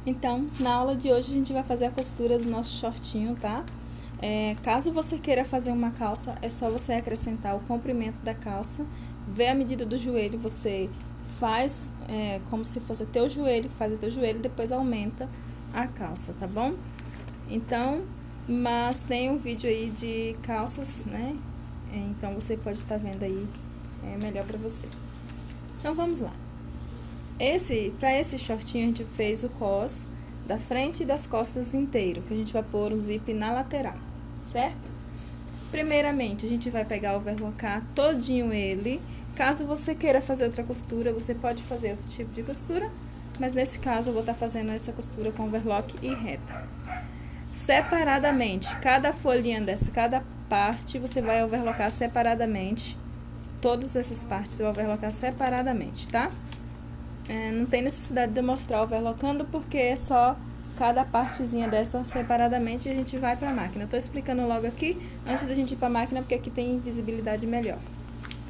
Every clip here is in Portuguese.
Então, na aula de hoje a gente vai fazer a costura do nosso shortinho, tá? Caso você queira fazer uma calça, é só você acrescentar o comprimento da calça, ver a medida do joelho, você faz como se fosse teu joelho, faz o teu joelho e depois aumenta a calça, tá bom? Então, mas tem um vídeo aí de calças, né? Então, você pode estar vendo aí, melhor pra você. Então, vamos lá. Para esse shortinho, a gente fez o cos da frente e das costas inteiro, que a gente vai pôr o zip na lateral, certo? Primeiramente, a gente vai pegar o overlocar todinho ele. Caso você queira fazer outra costura, você pode fazer outro tipo de costura, mas nesse caso eu vou estar fazendo essa costura com overlock e reta. Separadamente, cada folhinha dessa, cada parte, você vai overlocar separadamente. Todas essas partes você vai overlocar separadamente, tá? Não tem necessidade de eu mostrar overlocando, porque é só cada partezinha dessa separadamente e a gente vai pra máquina. Eu tô explicando logo aqui, antes da gente ir pra máquina, porque aqui tem visibilidade melhor.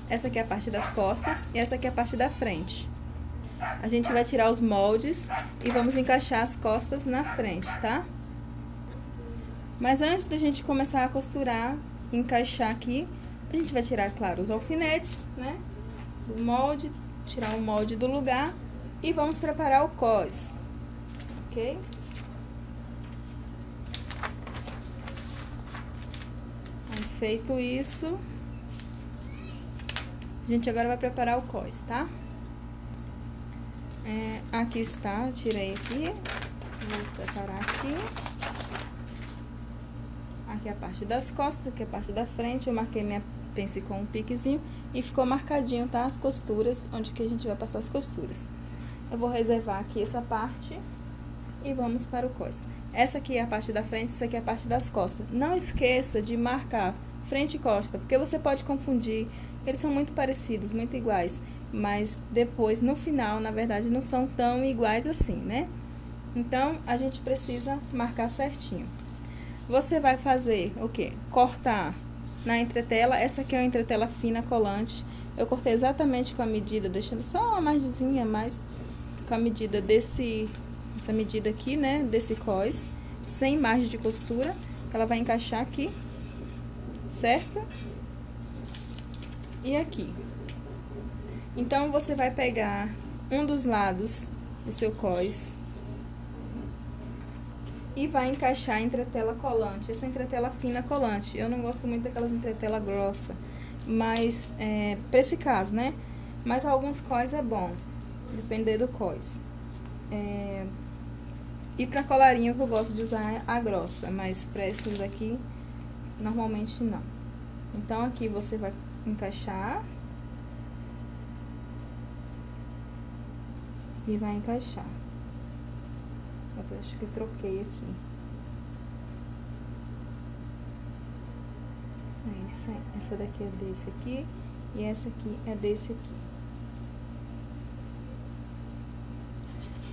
Essa aqui é a parte das costas e essa aqui é a parte da frente. A gente vai tirar os moldes e vamos encaixar as costas na frente, tá? Mas antes da gente começar a costurar, encaixar aqui, a gente vai tirar, claro, os alfinetes, né? Do molde, tirar o molde do lugar e vamos preparar o cos, ok? Feito isso, a gente agora vai preparar o cos, tá? Aqui está, tirei aqui, vou separar aqui. Aqui é a parte das costas, aqui é a parte da frente, eu marquei minha pence com um piquezinho e ficou marcadinho, tá? As costuras, onde que a gente vai passar as costuras. Eu vou reservar aqui essa parte e vamos para o cos. Essa aqui é a parte da frente, essa aqui é a parte das costas. Não esqueça de marcar frente e costa, porque você pode confundir, eles são muito parecidos, muito iguais, mas depois, no final, na verdade, não são tão iguais assim, né? Então, a gente precisa marcar certinho. Você vai fazer o quê? Cortar na entretela. Essa aqui é uma entretela fina colante. Eu cortei exatamente com a medida, deixando só uma margenzinha, mas com a medida essa medida aqui, né, desse cos, sem margem de costura. Ela vai encaixar aqui, certo? E aqui. Então, você vai pegar um dos lados do seu cos e vai encaixar a entretela colante, essa entretela fina colante. Eu não gosto muito daquelas entretela grossa, mas para esse caso, né? Mas alguns cos é bom, depender do cos. E para colarinho que eu gosto de usar a grossa, mas para esses aqui, normalmente não. Então, aqui você vai encaixar e vai encaixar. Eu acho que eu troquei aqui. É isso aí. Essa daqui é desse aqui e essa aqui é desse aqui.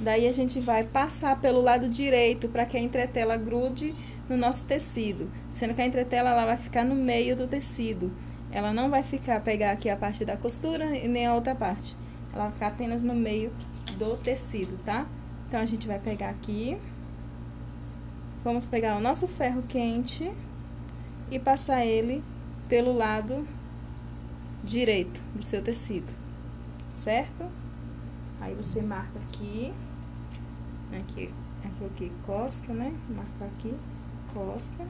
Daí, a gente vai passar pelo lado direito para que a entretela grude no nosso tecido. Sendo que a entretela, ela vai ficar no meio do tecido. Ela não vai pegar aqui a parte da costura e nem a outra parte. Ela vai ficar apenas no meio do tecido, tá? Então, a gente vai pegar aqui, vamos pegar o nosso ferro quente e passar ele pelo lado direito do seu tecido, certo? Aí, você marca aqui, aqui, costa, né? Marcar aqui, costa.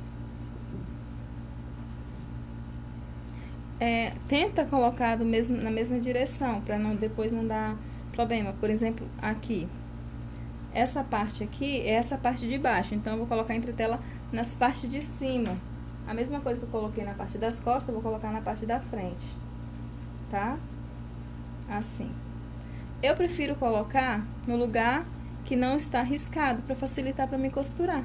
Tenta colocar na mesma direção, para depois não dar problema. Por exemplo, aqui. Essa parte aqui é essa parte de baixo, então eu vou colocar a entretela nas partes de cima. A mesma coisa que eu coloquei na parte das costas, eu vou colocar na parte da frente, tá? Assim. Eu prefiro colocar no lugar que não está riscado, para facilitar para me costurar,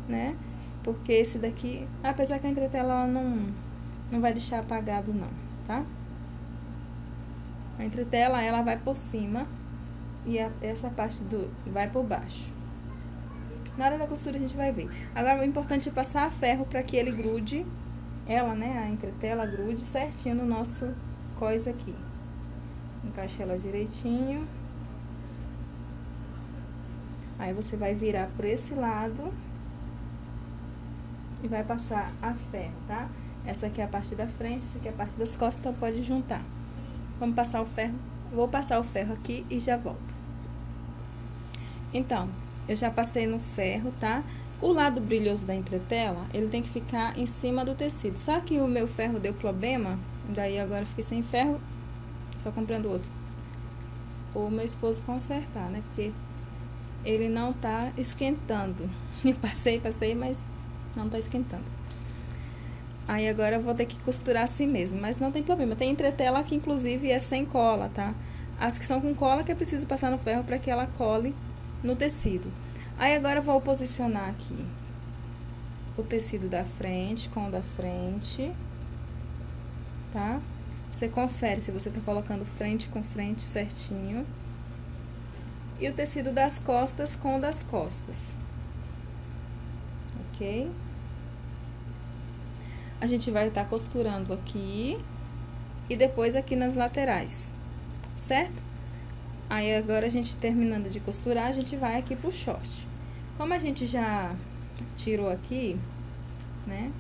né? Porque esse daqui, apesar que a entretela ela não vai deixar apagado não, tá? A entretela, ela vai por cima e essa parte vai por baixo. Na hora da costura a gente vai ver. Agora, o importante é passar a ferro para que ele grude, a entretela grude certinho no nosso cos aqui. Encaixa ela direitinho. Aí você vai virar por esse lado e vai passar a ferro, tá? Essa aqui é a parte da frente, essa aqui é a parte das costas, então pode juntar. Vamos passar o ferro. Vou passar o ferro aqui e já volto. Então, eu já passei no ferro, tá? O lado brilhoso da entretela, ele tem que ficar em cima do tecido. Só que o meu ferro deu problema, daí agora eu fiquei sem ferro, só comprando outro. O meu esposo consertar, né? Porque ele não tá esquentando. Eu passei, mas não tá esquentando. Aí agora eu vou ter que costurar assim mesmo, mas não tem problema. Tem entretela que inclusive é sem cola, tá? As que são com cola que é preciso passar no ferro para que ela cole no tecido. Aí agora eu vou posicionar aqui o tecido da frente com o da frente, tá? Você confere se você tá colocando frente com frente certinho. E o tecido das costas com o das costas. Ok? A gente vai estar costurando aqui e depois aqui nas laterais, certo? Aí agora a gente terminando de costurar, a gente vai aqui pro short. Como a gente já tirou aqui, né?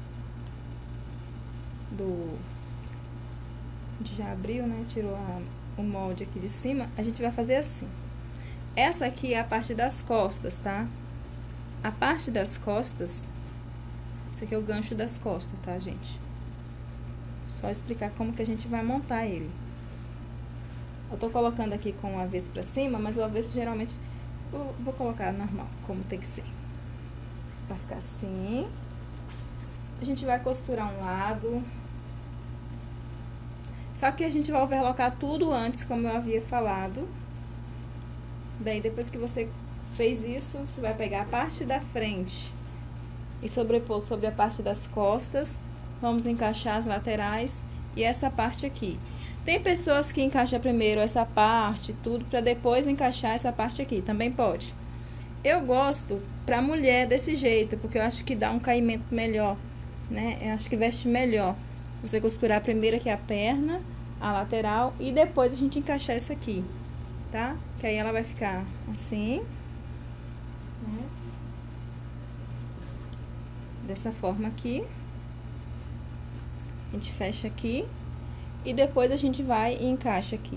A gente já abriu, né? Tirou o molde aqui de cima, a gente vai fazer assim. Essa aqui é a parte das costas, tá? A parte das costas, esse aqui é o gancho das costas, tá, gente? Só explicar como que a gente vai montar ele. Eu tô colocando aqui com o avesso pra cima, mas o avesso geralmente eu vou colocar normal, como tem que ser. Vai ficar assim. A gente vai costurar um lado. Só que a gente vai overlocar tudo antes, como eu havia falado. Daí, depois que você fez isso, você vai pegar a parte da frente e sobrepor sobre a parte das costas. Vamos encaixar as laterais e essa parte aqui. Tem pessoas que encaixam primeiro essa parte, tudo, para depois encaixar essa parte aqui. Também pode. Eu gosto pra mulher desse jeito, porque eu acho que dá um caimento melhor, né? Eu acho que veste melhor. Você costurar primeiro aqui a perna, a lateral, e depois a gente encaixar essa aqui, tá? Que aí ela vai ficar assim, né? Dessa forma aqui. A gente fecha aqui. E depois a gente vai e encaixa aqui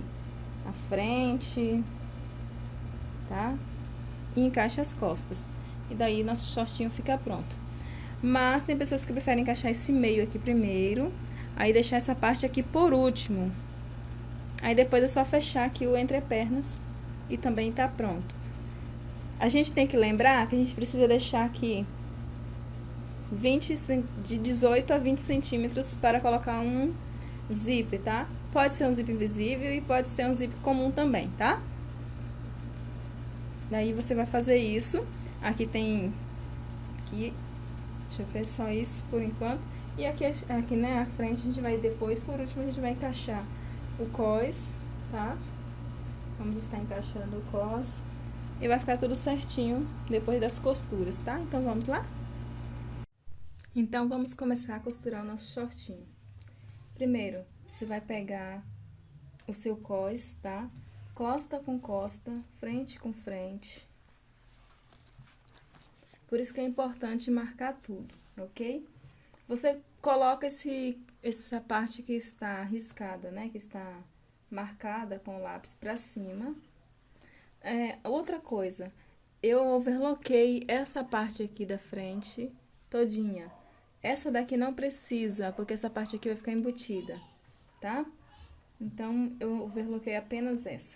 a frente, tá? E encaixa as costas. E daí nosso shortinho fica pronto. Mas tem pessoas que preferem encaixar esse meio aqui primeiro, aí deixar essa parte aqui por último. Aí depois é só fechar aqui o entrepernas e também tá pronto. A gente tem que lembrar que a gente precisa deixar aqui de 18 a 20 centímetros para colocar um zip, tá? Pode ser um zip invisível e pode ser um zip comum também, tá? Daí você vai fazer isso. Aqui tem... Aqui, deixa eu ver só isso por enquanto. E aqui, né, a frente a gente vai depois, por último, a gente vai encaixar o cós, tá? Vamos estar encaixando o cós. E vai ficar tudo certinho depois das costuras, tá? Então, vamos lá? Então, vamos começar a costurar o nosso shortinho. Primeiro, você vai pegar o seu cós, tá? Costa com costa, frente com frente. Por isso que é importante marcar tudo, ok? Você coloca essa parte que está riscada, né? Que está marcada com o lápis pra cima. Outra coisa, eu overloquei essa parte aqui da frente todinha. Essa daqui não precisa, porque essa parte aqui vai ficar embutida, tá? Então, eu overloquei apenas essa.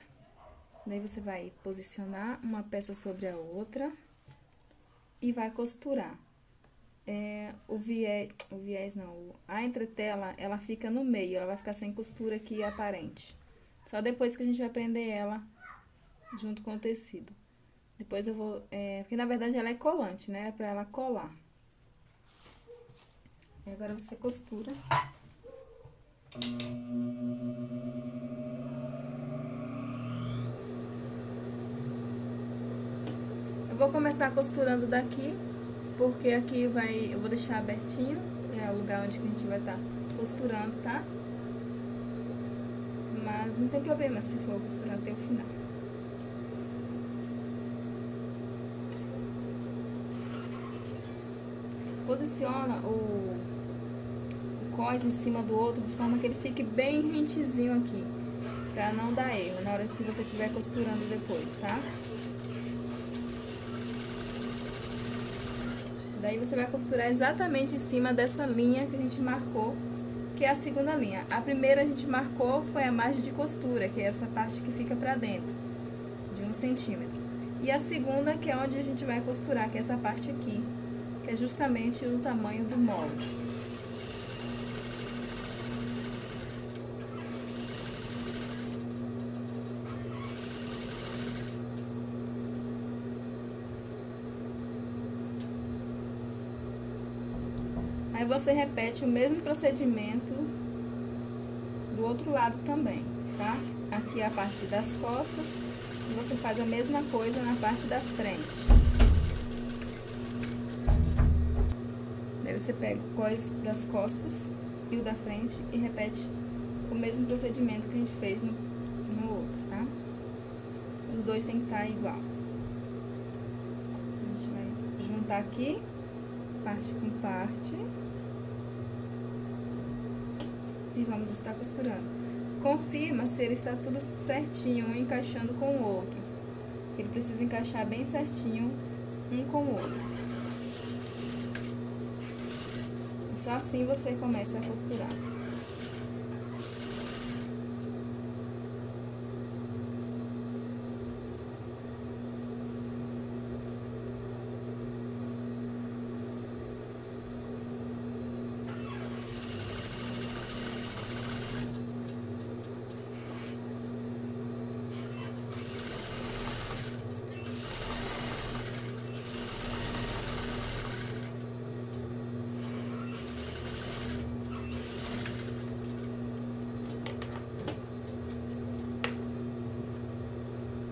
Daí, você vai posicionar uma peça sobre a outra e vai costurar. A entretela, ela fica no meio, ela vai ficar sem costura aqui aparente. Só depois que a gente vai prender ela junto com o tecido. Depois eu vou... porque, na verdade, ela é colante, né? É pra ela colar. E agora você costura. Eu vou começar costurando daqui, porque aqui eu vou deixar abertinho, é o lugar onde a gente vai estar costurando, tá? Mas não tem problema se for costurar até o final. posiciona o cós em cima do outro de forma que ele fique bem rentezinho aqui, pra não dar erro na hora que você estiver costurando depois, tá? Daí você vai costurar exatamente em cima dessa linha que a gente marcou, que é a segunda linha. A primeira a gente marcou foi a margem de costura, que é essa parte que fica pra dentro, de 1 centímetro. E a segunda, que é onde a gente vai costurar, que é essa parte aqui, que é justamente o tamanho do molde. Aí você repete o mesmo procedimento do outro lado também, tá? Aqui é a parte das costas, e você faz a mesma coisa na parte da frente. Daí você pega o cós das costas e o da frente e repete o mesmo procedimento que a gente fez no outro, tá? Os dois tem que estar igual. A gente vai juntar aqui, parte com parte. E vamos estar costurando. Confirma se ele está tudo certinho, um encaixando com o outro. Ele precisa encaixar bem certinho um com o outro. Só assim você começa a costurar.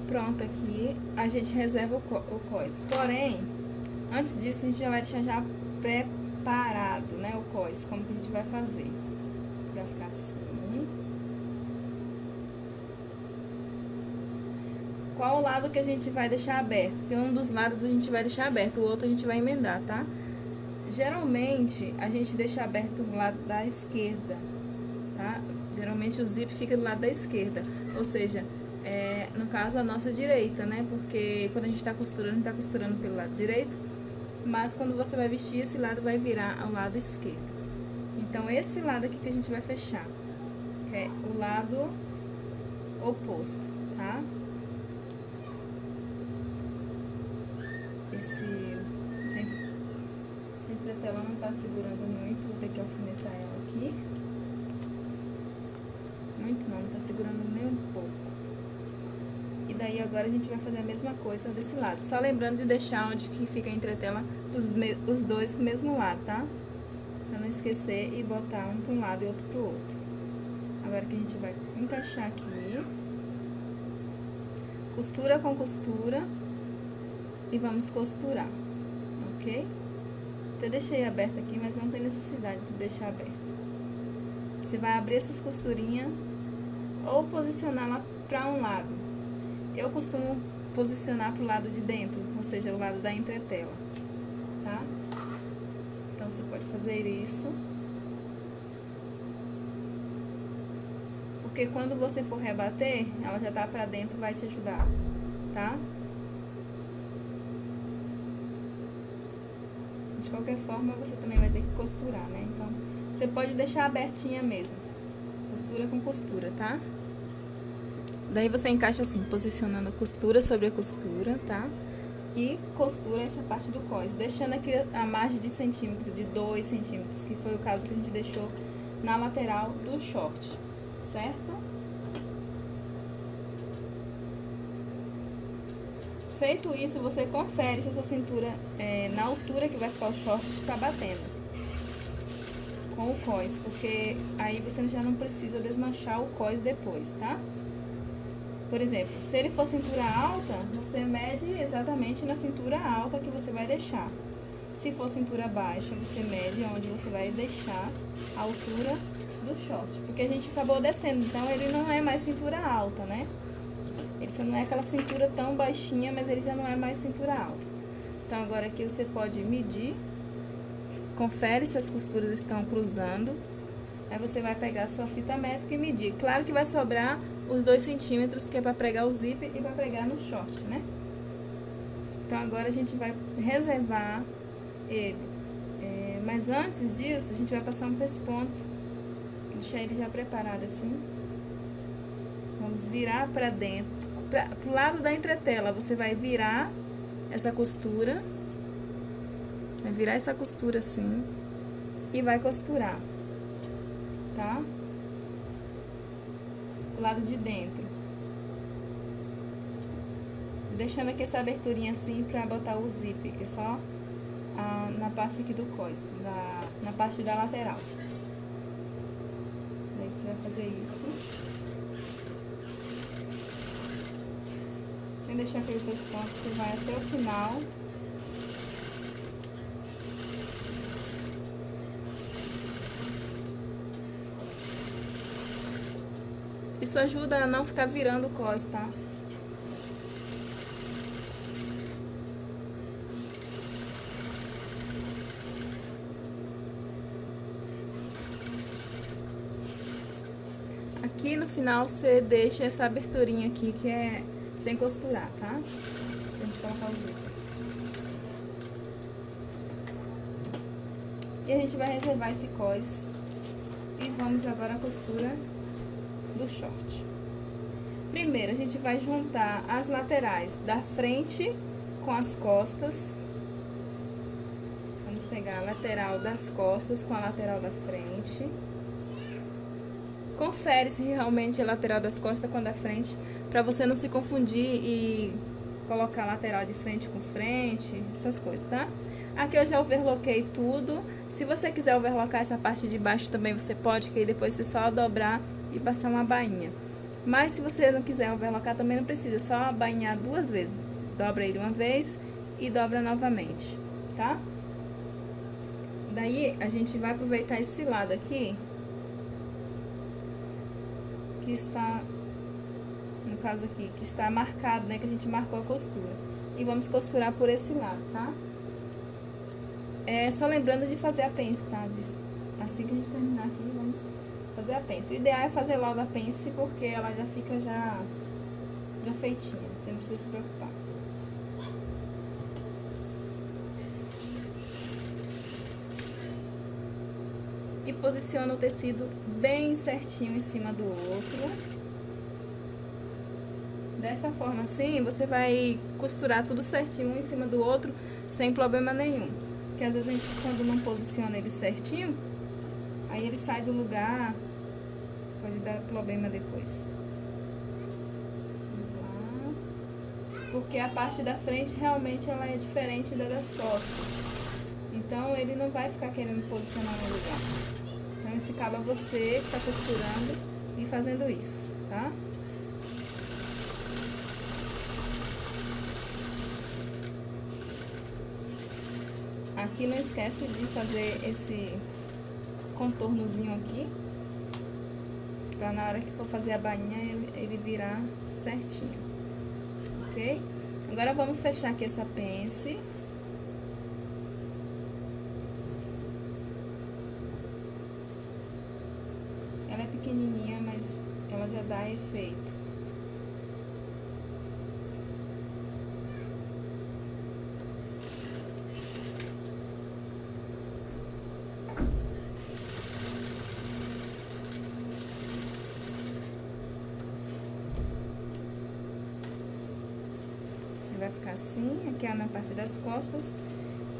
Pronto, aqui a gente reserva o cós. Porém, antes disso a gente já vai deixar já preparado, né, o cós. Como que a gente vai fazer? Vai ficar assim. Qual o lado que a gente vai deixar aberto? Porque um dos lados a gente vai deixar aberto, o outro a gente vai emendar, tá? Geralmente, a gente deixa aberto do lado da esquerda, tá? Geralmente o zip fica do lado da esquerda, ou seja, no caso a nossa direita, né? Porque quando a gente tá costurando, a gente tá costurando pelo lado direito, mas quando você vai vestir, esse lado vai virar ao lado esquerdo. Então, esse lado aqui que a gente vai fechar, é o lado oposto, tá? Essa entretela não tá segurando muito, vou ter que alfinetar ela aqui. Muito não tá segurando nem um pouco. E daí agora a gente vai fazer a mesma coisa desse lado. Só lembrando de deixar onde que fica a entretela os dois pro mesmo lado, tá? Pra não esquecer e botar um pra um lado e outro pro outro. Agora que a gente vai encaixar aqui. Costura com costura. E vamos costurar, ok? Eu deixei aberto aqui, mas não tem necessidade de deixar aberto. Você vai abrir essas costurinhas ou posicionar lá pra um lado. Eu costumo posicionar pro lado de dentro, ou seja, o lado da entretela, tá? Então, você pode fazer isso. Porque quando você for rebater, ela já tá pra dentro, vai te ajudar, tá? De qualquer forma, você também vai ter que costurar, né? Então, você pode deixar abertinha mesmo. Costura com costura, tá? Daí você encaixa assim, posicionando a costura sobre a costura, tá? E costura essa parte do cós, deixando aqui a margem de centímetro, de 2 centímetros, que foi o caso que a gente deixou na lateral do short, certo? Feito isso, você confere se a sua cintura, na altura que vai ficar o short, está batendo com o cós, porque aí você já não precisa desmanchar o cós depois, tá? Por exemplo, se ele for cintura alta, você mede exatamente na cintura alta que você vai deixar. Se for cintura baixa, você mede onde você vai deixar a altura do short, porque a gente acabou descendo, então ele não é mais cintura alta, né? Ele só não é aquela cintura tão baixinha, mas ele já não é mais cintura alta. Então, agora aqui você pode medir confere se as costuras estão cruzando. Aí você vai pegar a sua fita métrica e medir. Claro que vai sobrar os 2 centímetros, que é para pregar o zíper e para pregar no short, né? Então, agora a gente vai reservar ele. Mas antes disso, a gente vai passar um pesponto. Deixar ele já preparado assim. Vamos virar para dentro. Pro lado da entretela, você vai virar essa costura. Vai virar essa costura assim. E vai costurar. Tá? Do lado de dentro. Deixando aqui essa aberturinha assim pra botar o zíper, que é só na parte aqui do cós, na parte da lateral. Daí você vai fazer isso. Sem deixar aquele pesponto, você vai até o final. Isso ajuda a não ficar virando o cós, tá? Aqui no final você deixa essa aberturinha aqui que é sem costurar, tá? Pra gente colocar o zíper. E a gente vai reservar esse cós. E vamos agora à costura do short. Primeiro, a gente vai juntar as laterais da frente com as costas. Vamos pegar a lateral das costas com a lateral da frente. Confere se realmente é a lateral das costas com a da frente, para você não se confundir e colocar a lateral de frente com frente, essas coisas, tá? Aqui eu já overloquei tudo. Se você quiser overlocar essa parte de baixo também, você pode, que aí depois você só dobrar e passar uma bainha. Mas se você não quiser overlocar, também não precisa, só bainhar 2 vezes. Dobra ele uma vez e dobra novamente, tá? Daí, a gente vai aproveitar esse lado aqui, que está, no caso aqui, que está marcado, né, que a gente marcou a costura. E vamos costurar por esse lado, tá? Só lembrando de fazer a pence, tá? Assim que a gente terminar aqui, vamos fazer a pence. O ideal é fazer logo a pence, porque ela já fica já feitinha, você não precisa se preocupar. E posiciona o tecido bem certinho em cima do outro. Dessa forma assim, você vai costurar tudo certinho um em cima do outro, sem problema nenhum. Porque às vezes a gente, quando não posiciona ele certinho, aí ele sai do lugar, pode dar problema depois. Vamos lá. Porque a parte da frente realmente ela é diferente da das costas. Então, ele não vai ficar querendo posicionar no lugar. Então, esse cabo é você que tá costurando e fazendo isso, tá? Aqui não esquece de fazer esse contornozinho aqui, pra na hora que for fazer a bainha, ele virar certinho, ok? Agora, vamos fechar aqui essa pence. Ela é pequenininha, mas ela já dá efeito. Vai ficar assim, aqui é na parte das costas.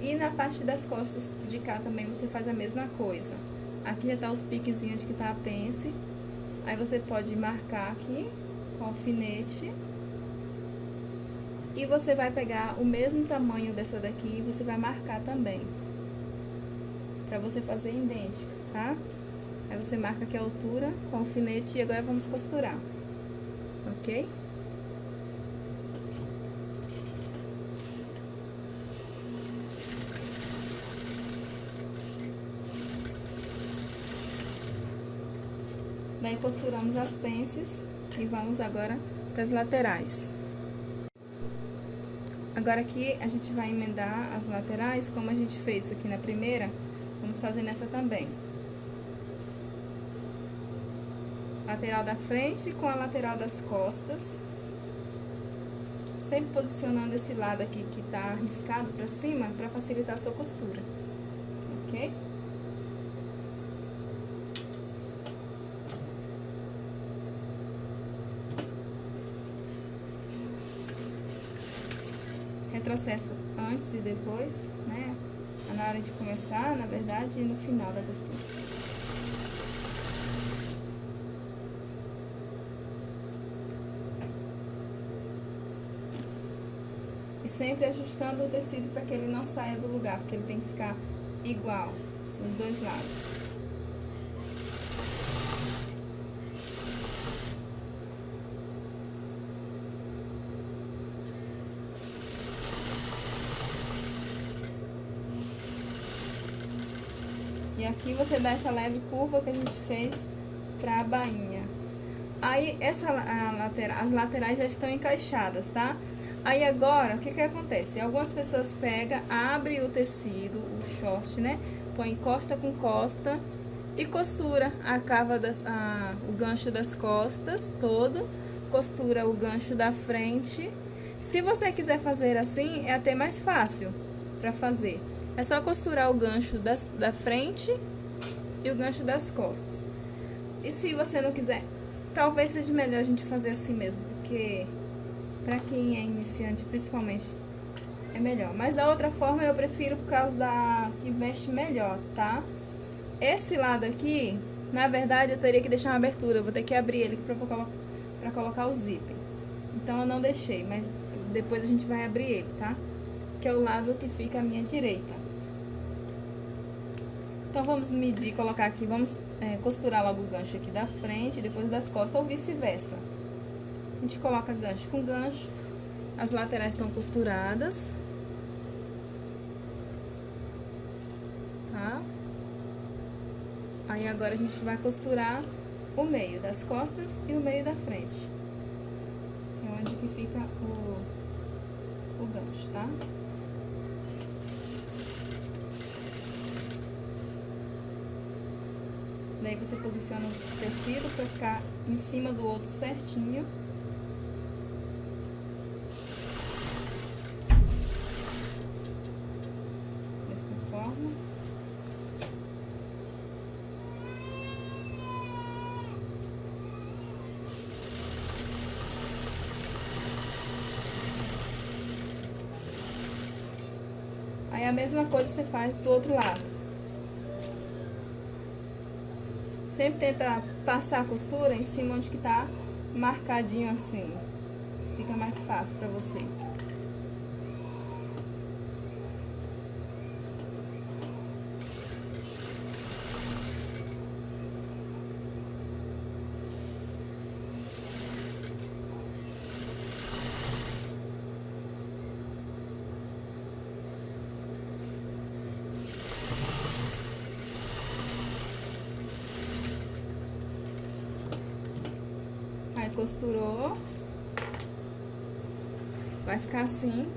E na parte das costas de cá também você faz a mesma coisa. Aqui já tá os piquezinhos de que tá a pence. Aí você pode marcar aqui com alfinete. E você vai pegar o mesmo tamanho dessa daqui e você vai marcar também. Pra você fazer idêntica, tá? Aí você marca aqui a altura com alfinete e agora vamos costurar. Ok? Daí costuramos as pences e vamos agora para as laterais. Agora aqui a gente vai emendar as laterais, como a gente fez aqui na primeira, Vamos fazer nessa também. Lateral da frente com a lateral das costas. Sempre posicionando esse lado aqui que tá arriscado pra cima, pra facilitar a sua costura. Ok? Retrocesso antes e depois, né? Na hora de começar, na verdade, e no final da costura. E sempre ajustando o tecido para que ele não saia do lugar, porque ele tem que ficar igual nos dois lados. E aqui você dá essa leve curva que a gente fez para a bainha. Aí, as laterais já estão encaixadas, tá? Aí agora, o que que acontece? Algumas pessoas pegam, abrem o tecido, o short, né? Põe costa com costa e costura a cava o gancho das costas todo, costura o gancho da frente. Se você quiser fazer assim, é até mais fácil para fazer. É só costurar o gancho da frente e o gancho das costas. E se você não quiser, talvez seja melhor a gente fazer assim mesmo, porque pra quem é iniciante, principalmente, é melhor. Mas da outra forma eu prefiro por causa que mexe melhor, tá? Esse lado aqui, na verdade, eu teria que deixar uma abertura. Eu vou ter que abrir ele pra colocar o zíper. Então eu não deixei, mas depois a gente vai abrir ele, tá? Que é o lado que fica à minha direita. Então vamos medir, colocar aqui, vamos costurar logo o gancho aqui da frente, depois das costas, ou vice-versa. A gente coloca gancho com gancho, as laterais estão costuradas, tá? Aí agora a gente vai costurar o meio das costas e o meio da frente, que é onde que fica o gancho, tá? Daí você posiciona o tecido pra ficar em cima do outro certinho. Desta forma. Aí a mesma coisa você faz do outro lado. Sempre tenta passar a costura em cima onde que tá marcadinho assim. Fica mais fácil pra você. Aí costurou, vai ficar assim.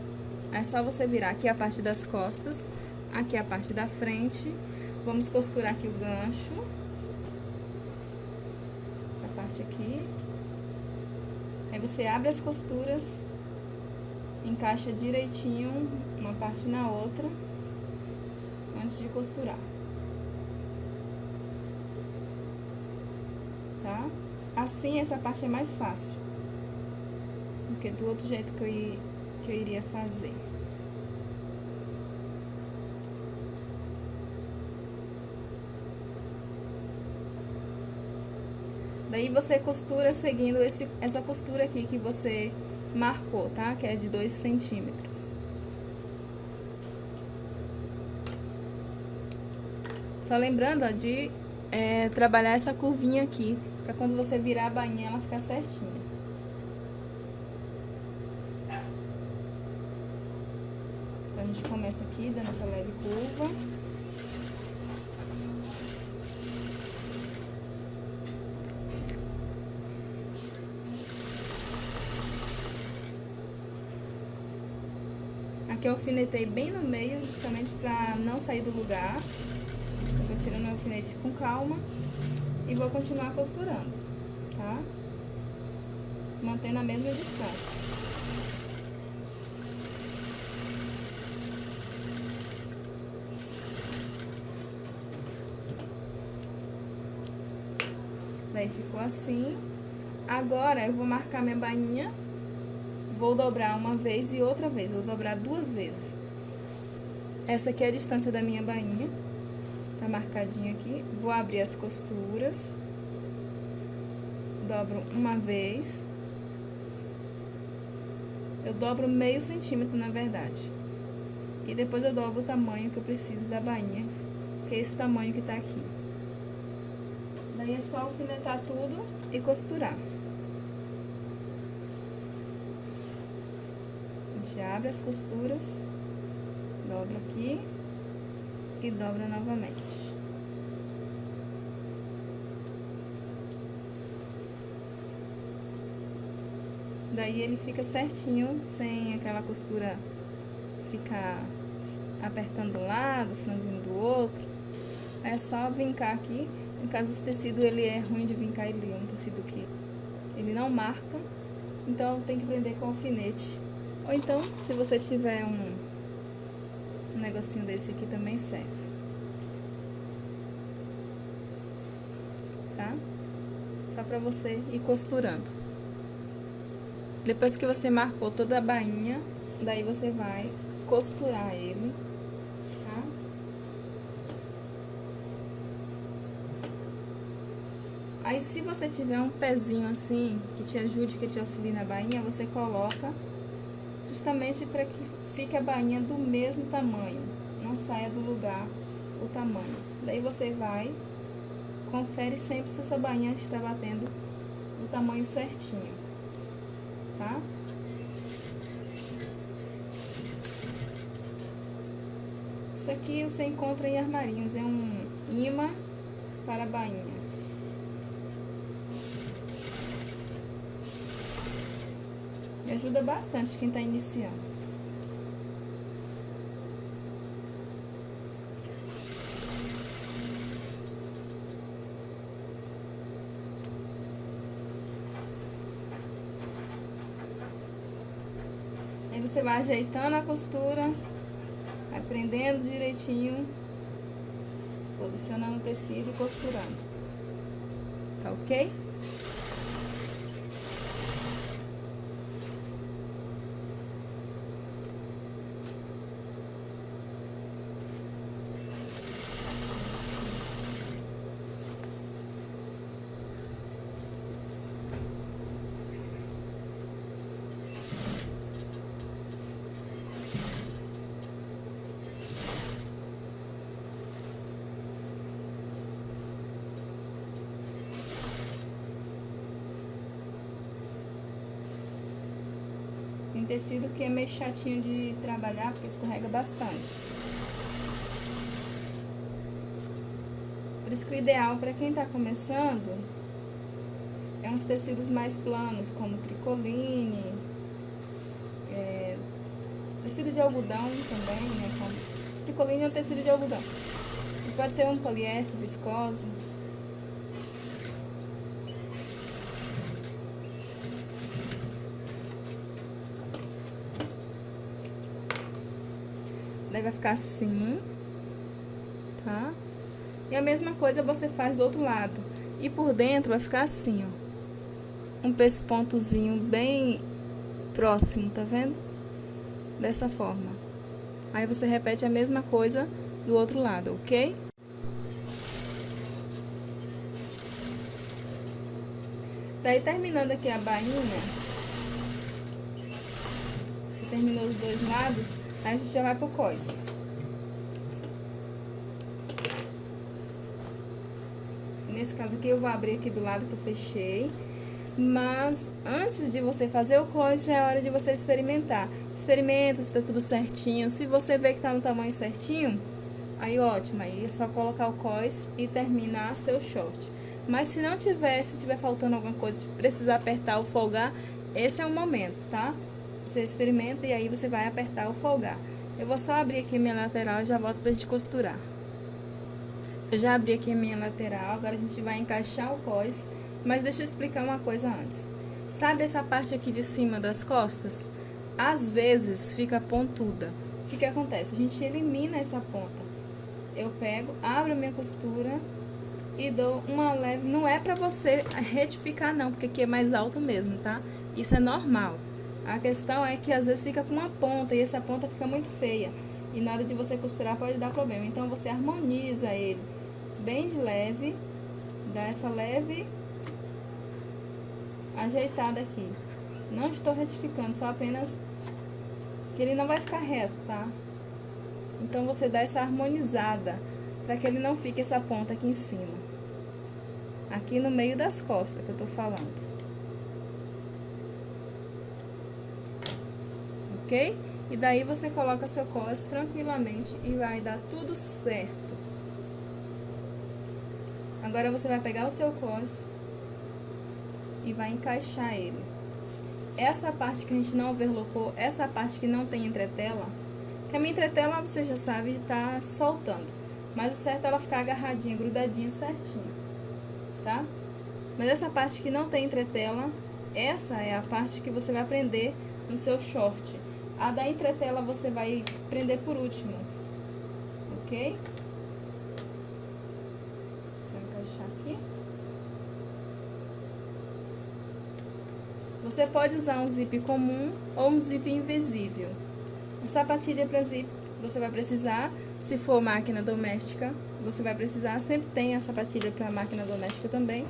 É só você virar aqui a parte das costas, aqui a parte da frente. Vamos costurar aqui o gancho, essa parte aqui. Aí você abre as costuras, encaixa direitinho uma parte na outra, antes de costurar. Tá? Assim, essa parte é mais fácil do que do outro jeito que eu iria fazer. Daí você costura seguindo essa costura aqui que você marcou, tá? Que é de 2 centímetros. Só lembrando, ó, de trabalhar essa curvinha aqui, pra quando você virar a bainha ela ficar certinha. Então a gente começa aqui dando essa leve curva. Aqui eu alfinetei bem no meio, justamente pra não sair do lugar. Vou tirando o alfinete com calma e vou continuar costurando, tá? Mantendo a mesma distância. Daí ficou assim. Agora eu vou marcar minha bainha, vou dobrar uma vez e outra vez, vou dobrar 2 vezes. Essa aqui é a distância da minha bainha, tá marcadinha aqui. Vou abrir as costuras, dobro uma vez. Eu dobro meio centímetro, na verdade. E depois eu dobro o tamanho que eu preciso da bainha, que é esse tamanho que tá aqui. Daí é só alfinetar tudo e costurar. A gente abre as costuras, dobra aqui e dobra novamente. Daí ele fica certinho, sem aquela costura ficar apertando um lado, franzindo do outro. É só vincar aqui. No caso, esse tecido ele é ruim de vincar, ele é um tecido que ele não marca, então tem que prender com alfinete. Ou então, se você tiver um negocinho desse aqui, também serve. Tá? Só pra você ir costurando. Depois que você marcou toda a bainha, daí você vai costurar ele, tá? Aí, se você tiver um pezinho assim, que te ajude, que te auxilie na bainha, você coloca justamente para que fique a bainha do mesmo tamanho, não saia do lugar o tamanho. Daí você vai, confere sempre se a sua bainha está batendo o tamanho certinho, tá? Isso aqui você encontra em armarinhos, é um imã para bainha. Ajuda bastante quem está iniciando. Aí você vai ajeitando a costura, vai prendendo direitinho, posicionando o tecido e costurando. Tá ok? Tem tecido que é meio chatinho de trabalhar, porque escorrega bastante. Por isso que o ideal para quem tá começando é uns tecidos mais planos, como tricoline, tecido de algodão também, né? Tricoline é um tecido de algodão. Mas pode ser um poliéster, viscose. Daí vai ficar assim, tá? E a mesma coisa você faz do outro lado. E por dentro vai ficar assim, ó. Um pespontozinho bem próximo, tá vendo? Dessa forma. Aí você repete a mesma coisa do outro lado, ok? Daí, terminando aqui a bainha, você terminou os dois lados, aí a gente já vai pro cós. Nesse caso aqui, eu vou abrir aqui do lado que eu fechei. Mas, antes de você fazer o cós, já é hora de você experimentar. Experimenta se tá tudo certinho. Se você vê que tá no tamanho certinho, aí ótimo. Aí é só colocar o cós e terminar seu short. Mas se não tiver, se tiver faltando alguma coisa, precisar apertar ou folgar, esse é o momento, tá? Você experimenta e aí você vai apertar ou folgar. Eu vou só abrir aqui minha lateral e já volto pra gente costurar. Eu já abri aqui a minha lateral, agora a gente vai encaixar o cós, mas deixa eu explicar uma coisa antes. Sabe essa parte aqui de cima das costas? Às vezes fica pontuda. O que que acontece? A gente elimina essa ponta. Eu pego, abro a minha costura e dou uma leve... Não é pra você retificar não, porque aqui é mais alto mesmo, tá? Isso é normal. A questão é que às vezes fica com uma ponta e essa ponta fica muito feia. E na hora de você costurar pode dar problema. Então você harmoniza ele bem de leve, dá essa leve ajeitada aqui. Não estou retificando, só apenas que ele não vai ficar reto, tá? Então você dá essa harmonizada para que ele não fique essa ponta aqui em cima. Aqui no meio das costas que eu tô falando. Ok? E daí você coloca seu cós tranquilamente e vai dar tudo certo. Agora você vai pegar o seu cós e vai encaixar ele. Essa parte que a gente não overlocou, essa parte que não tem entretela, que a minha entretela, você já sabe, tá soltando. Mas o certo é ela ficar agarradinha, grudadinha certinho, tá? Mas essa parte que não tem entretela, essa é a parte que você vai prender no seu short. A da entretela você vai prender por último, ok? Você vai encaixar aqui. Você pode usar um zip comum ou um zip invisível. A sapatilha para zip você vai precisar, se for máquina doméstica, você vai precisar, sempre tem a sapatilha para máquina doméstica também.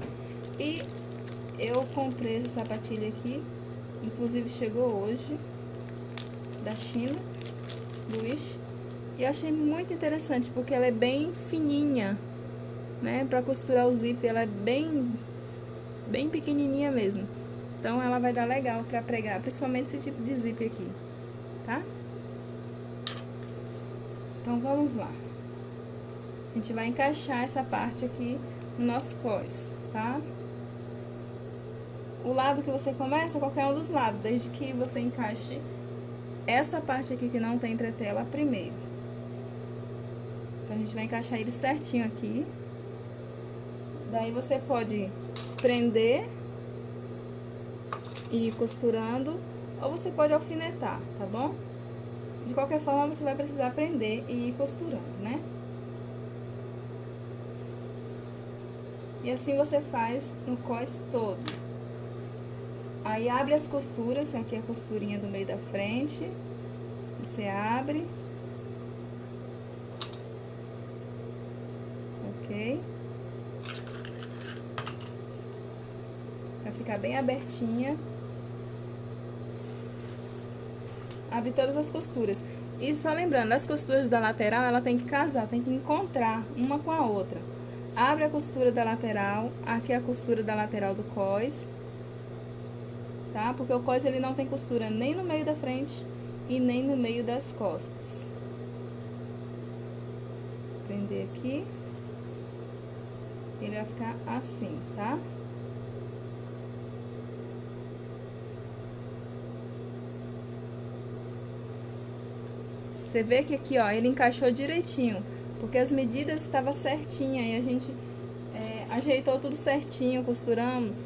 E eu comprei essa sapatilha aqui, inclusive chegou hoje, da China, do Wish, e eu achei muito interessante, porque ela é bem fininha, né, para costurar o zip, ela é bem pequenininha mesmo. Então ela vai dar legal para pregar, principalmente esse tipo de zip aqui, tá? Então vamos lá. A gente vai encaixar essa parte aqui no nosso cós, tá? O lado que você começa, qualquer um dos lados, desde que você encaixe essa parte aqui que não tem entretela primeiro. Então a gente vai encaixar ele certinho aqui. Daí você pode prender e ir costurando, ou você pode alfinetar, tá bom? De qualquer forma, você vai precisar prender e ir costurando, né? E assim você faz no cós todo. Aí abre as costuras, aqui é a costurinha do meio da frente. Você abre. Ok? Vai ficar bem abertinha. Abre todas as costuras. E só lembrando, as costuras da lateral, ela tem que casar, tem que encontrar uma com a outra. Abre a costura da lateral, aqui é a costura da lateral do cós, tá? Porque o cós, ele não tem costura nem no meio da frente e nem no meio das costas. Prender aqui. Ele vai ficar assim, tá? Você vê que aqui, ó, ele encaixou direitinho, porque as medidas estavam certinhas e a gente ajeitou tudo certinho, costuramos,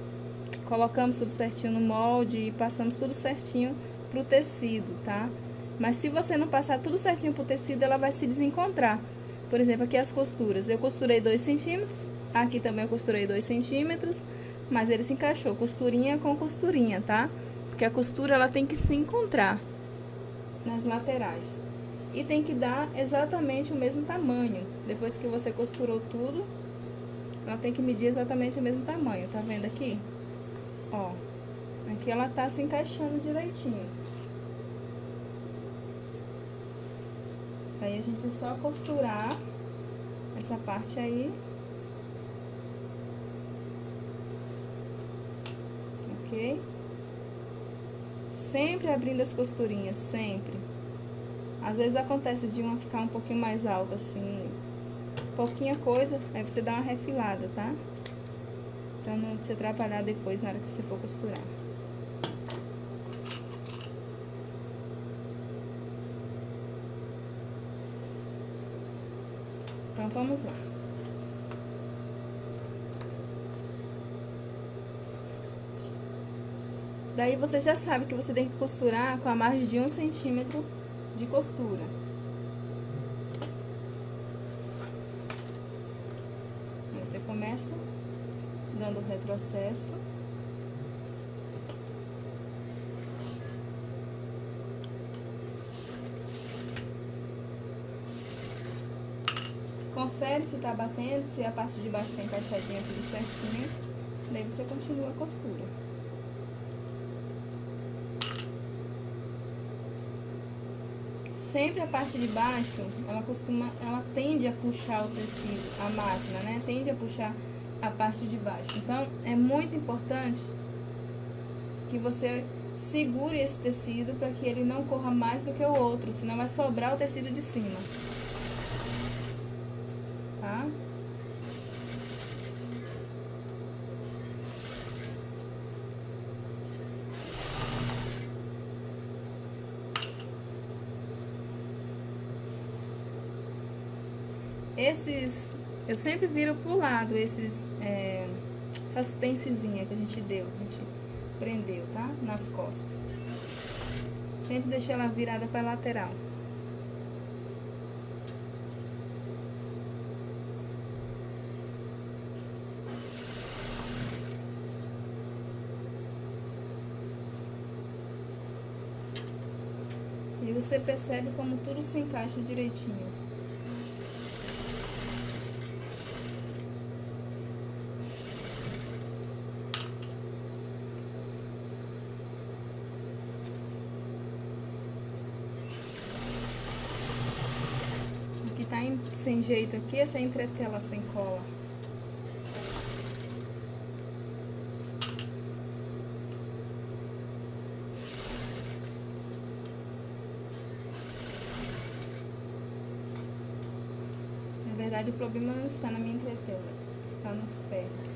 colocamos tudo certinho no molde e passamos tudo certinho pro tecido, tá? Mas se você não passar tudo certinho pro tecido, ela vai se desencontrar. Por exemplo, aqui as costuras, eu costurei 2 centímetros, aqui também eu costurei 2 centímetros, mas ele se encaixou, costurinha com costurinha, tá? Porque a costura, ela tem que se encontrar nas laterais. E tem que dar exatamente o mesmo tamanho. Depois que você costurou tudo, ela tem que medir exatamente o mesmo tamanho. Tá vendo aqui? Ó, aqui ela tá se encaixando direitinho. Aí a gente só costurar essa parte aí. Ok? Sempre abrindo as costurinhas, sempre. Às vezes acontece de uma ficar um pouquinho mais alta, assim, pouquinha coisa, aí você dá uma refilada, tá? Pra não te atrapalhar depois na hora que você for costurar. Então, vamos lá. Daí você já sabe que você tem que costurar com a margem de 1 centímetro de costura. Você começa dando o retrocesso. Confere se tá batendo, se a parte de baixo tá encaixadinha tudo certinho. Daí você continua a costura. Sempre a parte de baixo, ela tende a puxar o tecido, a máquina, né? Tende a puxar a parte de baixo. Então, é muito importante que você segure esse tecido para que ele não corra mais do que o outro, senão vai sobrar o tecido de cima. Tá? Eu sempre viro pro lado essas pencezinhas que a gente prendeu, tá? Nas costas. Sempre deixei ela virada pra lateral. E você percebe como tudo se encaixa direitinho. O que tá sem jeito aqui é essa entretela sem cola. Na verdade, o problema não está na minha entretela, está no ferro.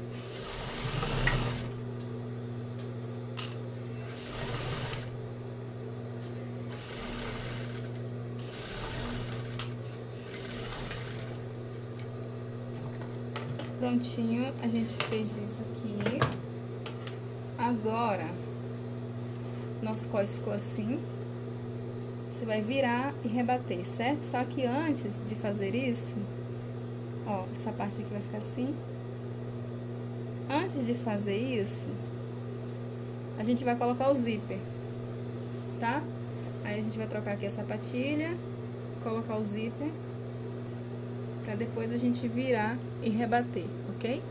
Prontinho, a gente fez isso aqui. Agora, nosso cós ficou assim. Você vai virar e rebater, certo? Só que antes de fazer isso, ó, essa parte aqui vai ficar assim. Antes de fazer isso, a gente vai colocar o zíper, tá? Aí a gente vai trocar aqui a sapatilha, colocar o zíper, pra depois a gente virar e rebater, ok?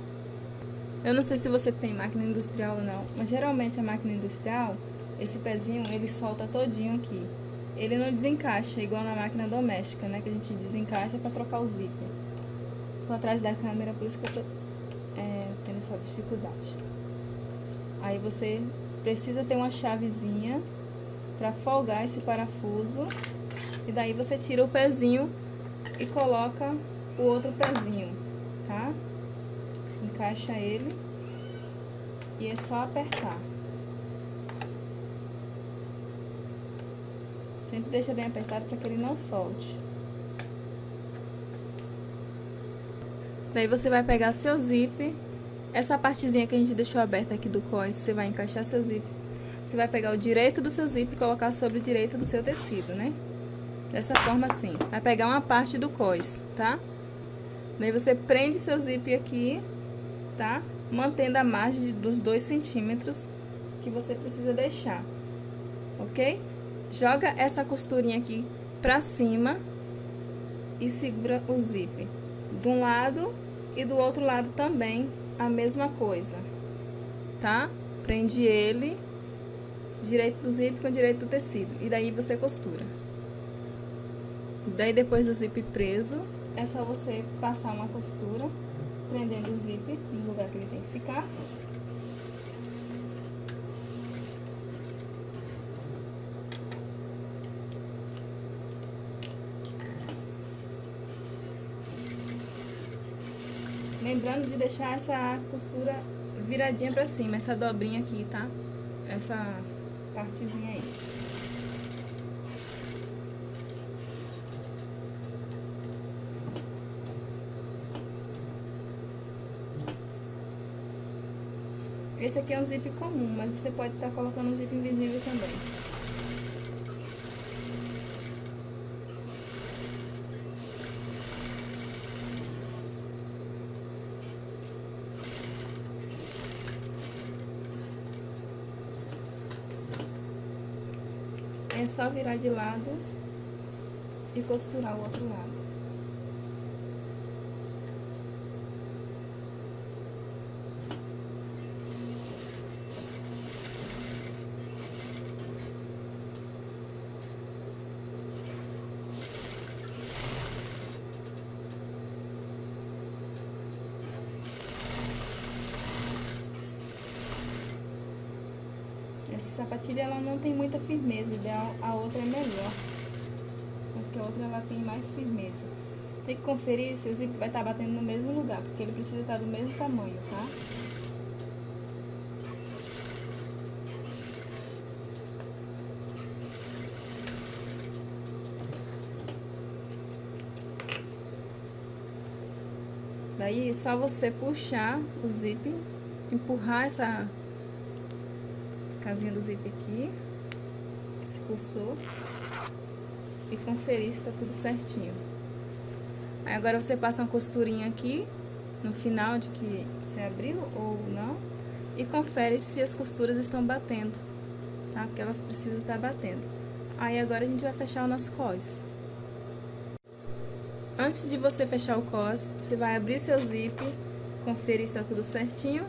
Eu não sei se você tem máquina industrial ou não, mas geralmente a máquina industrial, esse pezinho, ele solta todinho aqui. Ele não desencaixa, igual na máquina doméstica, né? Que a gente desencaixa pra trocar o zíper. Tô atrás da câmera, por isso que eu tô tendo essa dificuldade. Aí você precisa ter uma chavezinha pra folgar esse parafuso. E daí você tira o pezinho e coloca o outro pezinho, tá? Encaixa ele e é só apertar. Sempre deixa bem apertado para que ele não solte. Daí você vai pegar seu zíper, essa partezinha que a gente deixou aberta aqui do cós, você vai encaixar seu zíper. Você vai pegar o direito do seu zíper e colocar sobre o direito do seu tecido, né? Dessa forma assim. Vai pegar uma parte do cós, tá? Daí você prende seu zíper aqui, tá? Mantendo a margem dos 2 centímetros que você precisa deixar, ok? Joga essa costurinha aqui pra cima e segura o zíper. De um lado e do outro lado também a mesma coisa, tá? Prende ele, direito do zíper com direito do tecido. E daí você costura. Daí depois do zíper preso, é só você passar uma costura, prendendo o zíper no lugar que ele tem que ficar. Lembrando de deixar essa costura viradinha pra cima, essa dobrinha aqui, tá? Essa partezinha aí. Esse aqui é um zip comum, mas você pode estar colocando um zip invisível também. É só virar de lado e costurar o outro lado. Essa sapatilha ela não tem muita firmeza, ideal a outra é melhor, porque a outra ela tem mais firmeza. Tem que conferir se o zíper vai estar batendo no mesmo lugar, porque ele precisa estar do mesmo tamanho, tá? Daí é só você puxar o zíper, empurrar essa casinha do zíper aqui, esse cursor, e conferir se tá tudo certinho. Aí agora você passa uma costurinha aqui, no final de que você abriu ou não, e confere se as costuras estão batendo, tá? Porque elas precisam estar batendo. Aí agora a gente vai fechar o nosso cós. Antes de você fechar o cós, você vai abrir seu zíper, conferir se tá tudo certinho,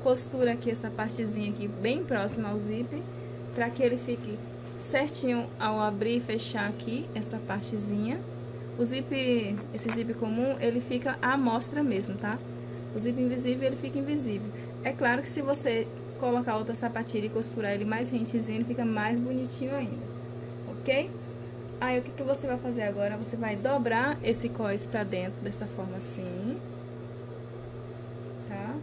costura aqui essa partezinha aqui bem próxima ao zíper, para que ele fique certinho ao abrir e fechar aqui essa partezinha. O zíper, esse zíper comum, ele fica à mostra mesmo, tá? O zíper invisível, ele fica invisível. É claro que se você colocar outra sapatilha e costurar ele mais rentezinho, ele fica mais bonitinho ainda, ok? Aí, o que você vai fazer agora? Você vai dobrar esse cós pra dentro, dessa forma assim, tá?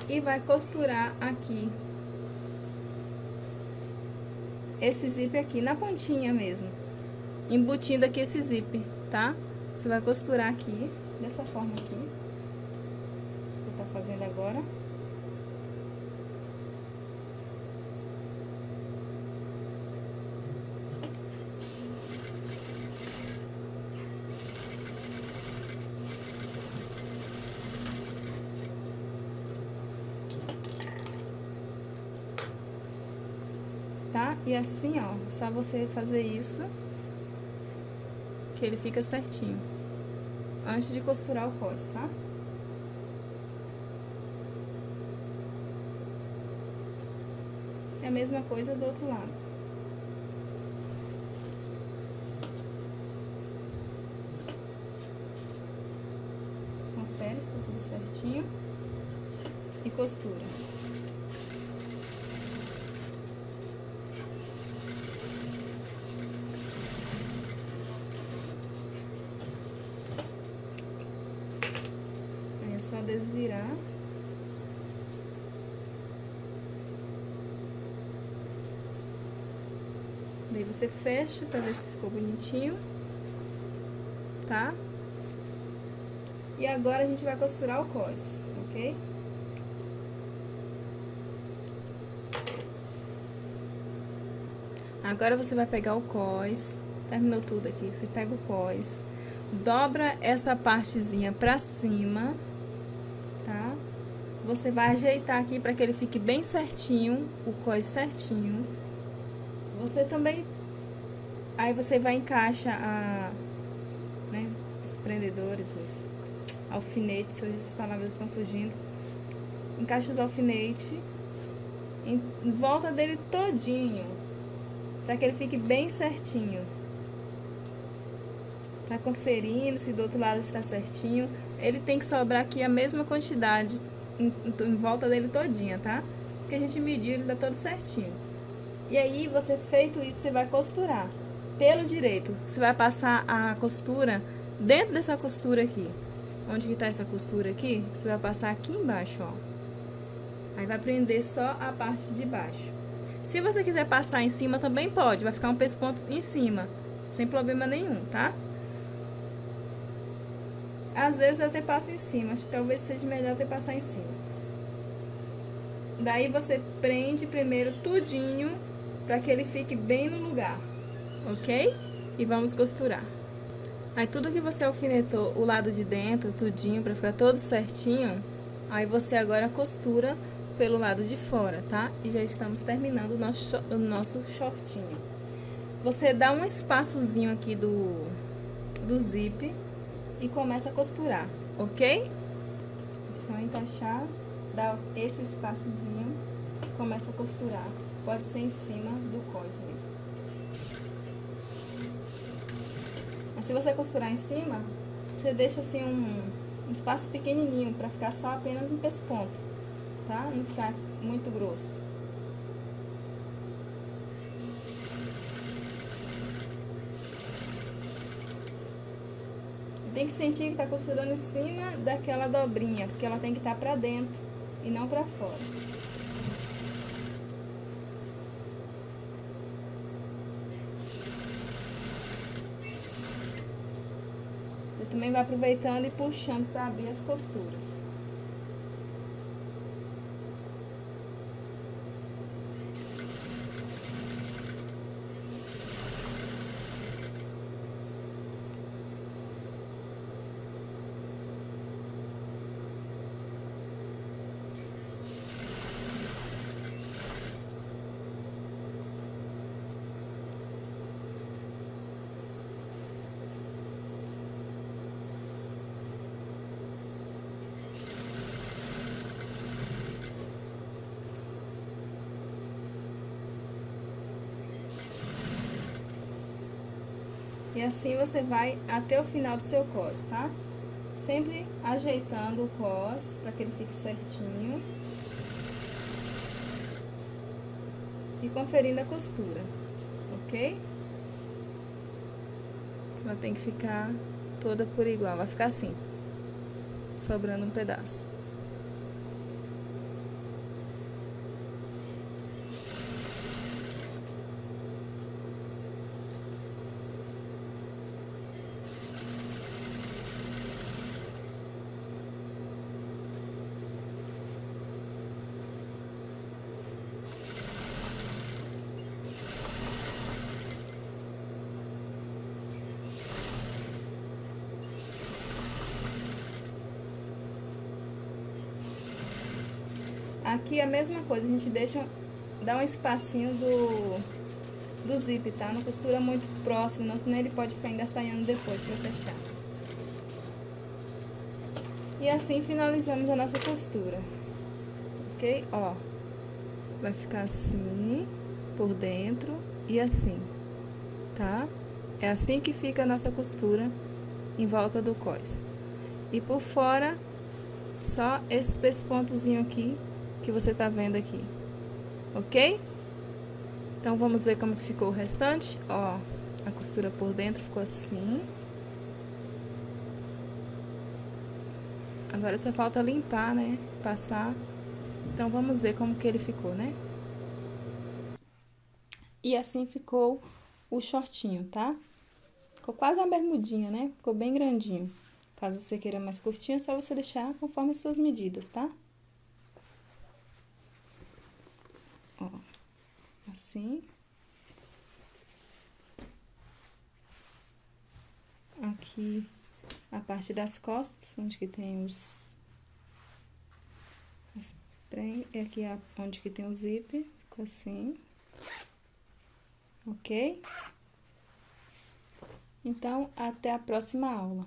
E vai costurar aqui esse zíper aqui na pontinha mesmo, embutindo aqui esse zíper, tá? Você vai costurar aqui, dessa forma aqui, que tá fazendo agora. Tá? E assim, ó, só você fazer isso, que ele fica certinho, antes de costurar o cós, tá? É a mesma coisa do outro lado. Confere se tá tudo certinho e costura. Só desvirar. Daí você fecha pra ver se ficou bonitinho, tá? E agora a gente vai costurar o cós, ok? Agora você vai pegar o cós, terminou tudo aqui, você pega o cós, dobra essa partezinha pra cima, tá? Você vai ajeitar aqui para que ele fique bem certinho, o cós certinho. Você também, aí você vai encaixar os prendedores, os alfinetes, hoje as palavras estão fugindo. Encaixa os alfinetes em volta dele todinho, para que ele fique bem certinho. Tá conferindo se do outro lado está certinho. Ele tem que sobrar aqui a mesma quantidade em volta dele todinha, tá? Porque a gente mediu, ele dá todo certinho. E aí, você feito isso, você vai costurar pelo direito. Você vai passar a costura dentro dessa costura aqui. Onde que tá essa costura aqui? Você vai passar aqui embaixo, ó. Aí vai prender só a parte de baixo. Se você quiser passar em cima, também pode. Vai ficar um pesponto em cima, sem problema nenhum, tá? Às vezes eu até passo em cima, acho que talvez seja melhor até passar em cima. Daí você prende primeiro tudinho, para que ele fique bem no lugar, ok? E vamos costurar. Aí tudo que você alfinetou o lado de dentro, tudinho, para ficar todo certinho, aí você agora costura pelo lado de fora, tá? E já estamos terminando o nosso shortinho. Você dá um espaçozinho aqui do zip e começa a costurar, ok? É só encaixar, dá esse espaçozinho e começa a costurar. Pode ser em cima do cós mesmo. Mas se você costurar em cima, você deixa assim um espaço pequenininho para ficar só apenas um pesponto, tá? Não ficar muito grosso. Tem que sentir que tá costurando em cima daquela dobrinha, porque ela tem que estar pra dentro e não pra fora. Você também vai aproveitando e puxando para abrir as costuras. E assim você vai até o final do seu cos, tá? Sempre ajeitando o cos para que ele fique certinho. E conferindo a costura, ok? Ela tem que ficar toda por igual, vai ficar assim, sobrando um pedaço. Aqui a mesma coisa, a gente dá um espacinho do zip, tá? Não costura muito próximo, não, senão ele pode ficar engastanhando depois pra fechar. E assim finalizamos a nossa costura, ok? Ó, vai ficar assim, por dentro e assim, tá? É assim que fica a nossa costura em volta do cós. E por fora, só esse pespontozinho aqui que você tá vendo aqui, ok? Então, vamos ver como que ficou o restante. Ó, a costura por dentro ficou assim. Agora só falta limpar, né? Passar. Então, vamos ver como que ele ficou, né? E assim ficou o shortinho, tá? Ficou quase uma bermudinha, né? Ficou bem grandinho. Caso você queira mais curtinho, é só você deixar conforme as suas medidas, tá? Ó, assim. Aqui a parte das costas, onde que tem aqui onde que tem o zíper, ficou assim. Ok? Então, até a próxima aula.